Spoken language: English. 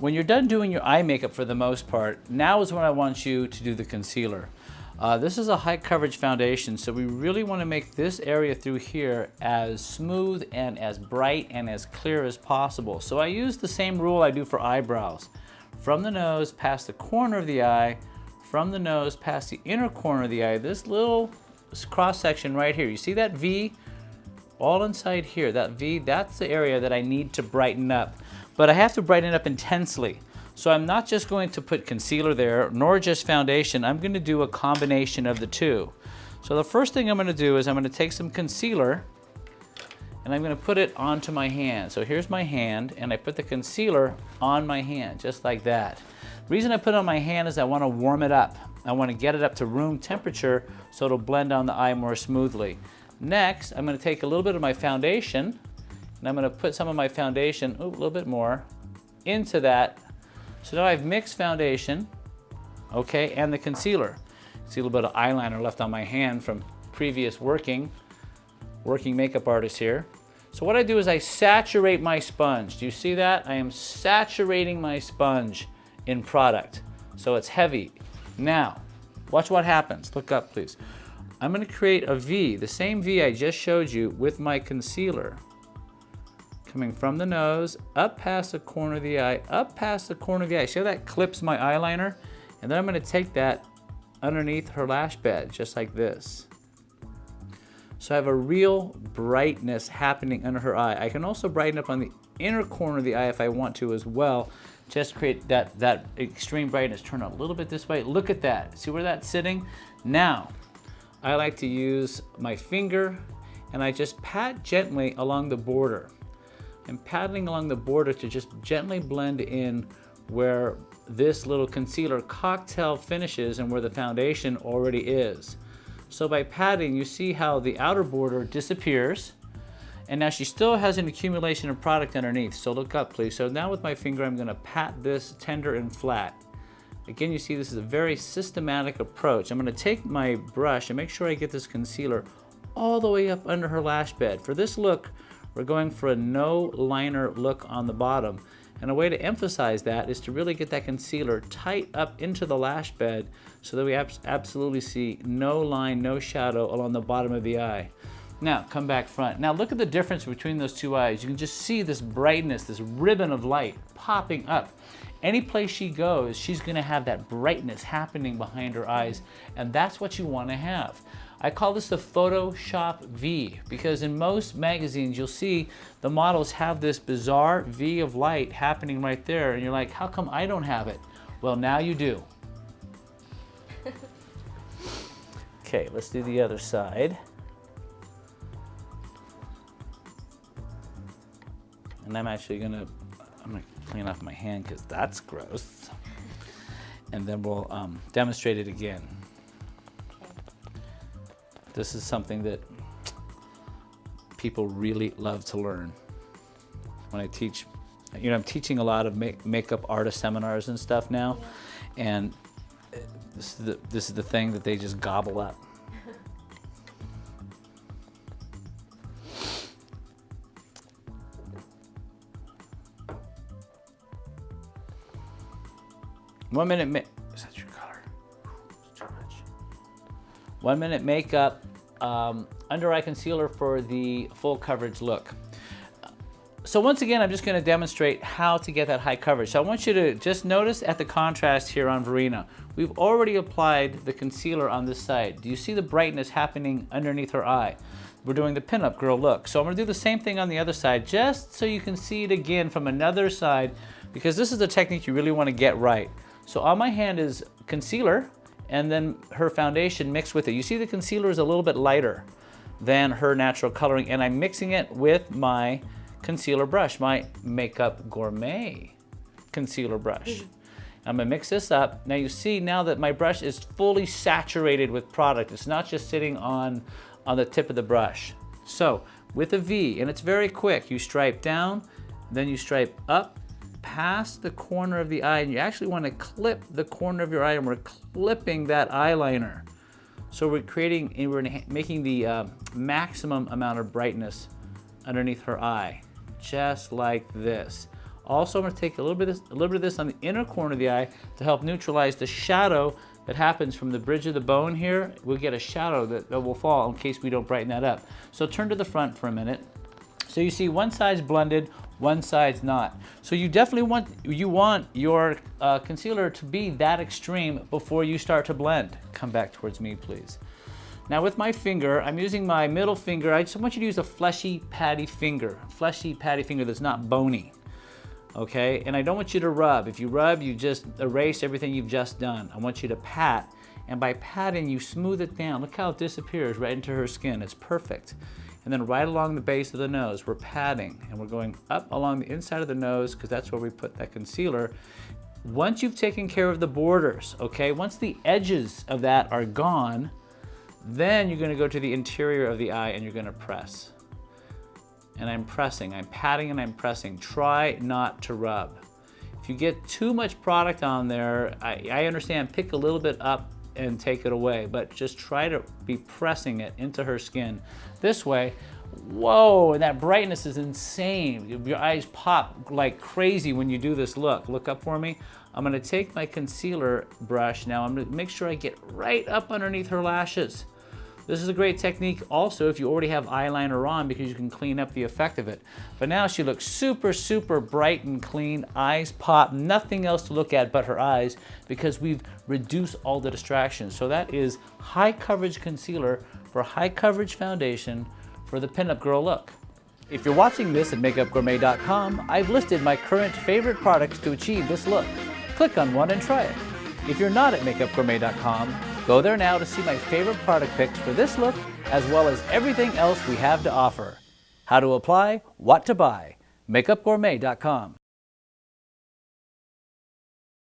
When you're done doing your eye makeup for the most part, now is when I want you to do the concealer. This is a high coverage foundation, so we really want to make this area through here as smooth and as bright and as clear as possible. So I use the same rule I do for eyebrows. From the nose past the corner of the eye, from the nose past the inner corner of the eye, this little cross section right here. You see that V? All inside here, that V, that's the area that I need to brighten up. But I have to brighten it up intensely. So I'm not just going to put concealer there, nor just foundation. I'm going to do a combination of the two. So the first thing I'm going to do is I'm going to take some concealer and I'm going to put it onto my hand. So here's my hand, and I put the concealer on my hand, just like that. The reason I put it on my hand is I want to warm it up. I want to get it up to room temperature so it'll blend on the eye more smoothly. Next, I'm going to take a little bit of my foundation, and I'm going to put some of my foundation, a little bit more, into that. So now I've mixed foundation, okay, and the concealer. See a little bit of eyeliner left on my hand from previous working makeup artist here. So what I do is I saturate my sponge. Do you see that? I am saturating my sponge in product. So it's heavy. Now, watch what happens. Look up, please. I'm going to create a V, the same V I just showed you with my concealer. Coming from the nose, up past the corner of the eye, up past the corner of the eye. See how that clips my eyeliner? And then I'm going to take that underneath her lash bed, just like this. So I have a real brightness happening under her eye. I can also brighten up on the inner corner of the eye if I want to as well. Just create that extreme brightness. Turn a little bit this way. Look at that. See where that's sitting? Now, I like to use my finger and I just pat gently along the border. I'm patting along the border to just gently blend in where this little concealer cocktail finishes and where the foundation already is. So by patting, you see how the outer border disappears, and now she still has an accumulation of product underneath. So look up, please. So now with my finger, I'm going to pat this tender and flat. Again, you see this is a very systematic approach. I'm going to take my brush and make sure I get this concealer all the way up under her lash bed. For this look, we're going for a no liner look on the bottom. And a way to emphasize that is to really get that concealer tight up into the lash bed so that we absolutely see no line, no shadow along the bottom of the eye. Now, come back front. Now look at the difference between those two eyes. You can just see this brightness, this ribbon of light popping up. Any place she goes, she's gonna have that brightness happening behind her eyes, and that's what you wanna have. I call this the Photoshop V because in most magazines you'll see the models have this bizarre V of light happening right there, and you're like, how come I don't have it? Well, now you do. Okay, let's do the other side. And I'm gonna clean off my hand because that's gross. And then we'll demonstrate it again. This is something that people really love to learn. When I teach, I'm teaching a lot of makeup artist seminars and stuff now, and this is the thing that they just gobble up. Is that your color? It's too much. 1 minute makeup, under eye concealer for the full coverage look. So once again, I'm just going to demonstrate how to get that high coverage. So I want you to just notice at the contrast here on Verena. We've already applied the concealer on this side. Do you see the brightness happening underneath her eye? We're doing the pinup girl look. So I'm going to do the same thing on the other side, just so you can see it again from another side, because this is the technique you really want to get right. So on my hand is concealer, and then her foundation mixed with it. You see the concealer is a little bit lighter than her natural coloring, and I'm mixing it with my concealer brush, my Makeup Gourmet concealer brush. I'm gonna mix this up. Now you see now that my brush is fully saturated with product. It's not just sitting on the tip of the brush. So with a V, and it's very quick, you stripe down, then you stripe up past the corner of the eye, and you actually want to clip the corner of your eye, and we're clipping that eyeliner. So we're making the maximum amount of brightness underneath her eye, just like this. Also, I'm going to take a little bit of this on the inner corner of the eye to help neutralize the shadow that happens from the bridge of the bone here. We'll get a shadow that will fall in case we don't brighten that up. So turn to the front for a minute. So you see one side's blended, one side's not. So you definitely want your concealer to be that extreme before you start to blend. Come back towards me, please. Now with my finger, I'm using my middle finger. I just want you to use a fleshy, patty finger that's not bony. Okay, and I don't want you to rub. If you rub, you just erase everything you've just done. I want you to pat, and by patting, you smooth it down. Look how it disappears right into her skin. It's perfect. And then right along the base of the nose, we're patting, and we're going up along the inside of the nose because that's where we put that concealer. Once you've taken care of the borders, okay, once the edges of that are gone, then you're going to go to the interior of the eye and you're going to press. And I'm pressing, I'm patting and I'm pressing. Try not to rub. If you get too much product on there, I understand, pick a little bit up and take it away, but just try to be pressing it into her skin. This way, whoa, and that brightness is insane. Your eyes pop like crazy when you do this look. Look up for me. I'm gonna take my concealer brush now. I'm gonna make sure I get right up underneath her lashes. This is a great technique also if you already have eyeliner on because you can clean up the effect of it. But now she looks super, super bright and clean, eyes pop, nothing else to look at but her eyes because we've reduced all the distractions. So that is high coverage concealer for high coverage foundation for the pinup girl look. If you're watching this at makeupgourmet.com, I've listed my current favorite products to achieve this look. Click on one and try it. If you're not at makeupgourmet.com, go there now to see my favorite product picks for this look, as well as everything else we have to offer. How to apply, what to buy. makeupgourmet.com.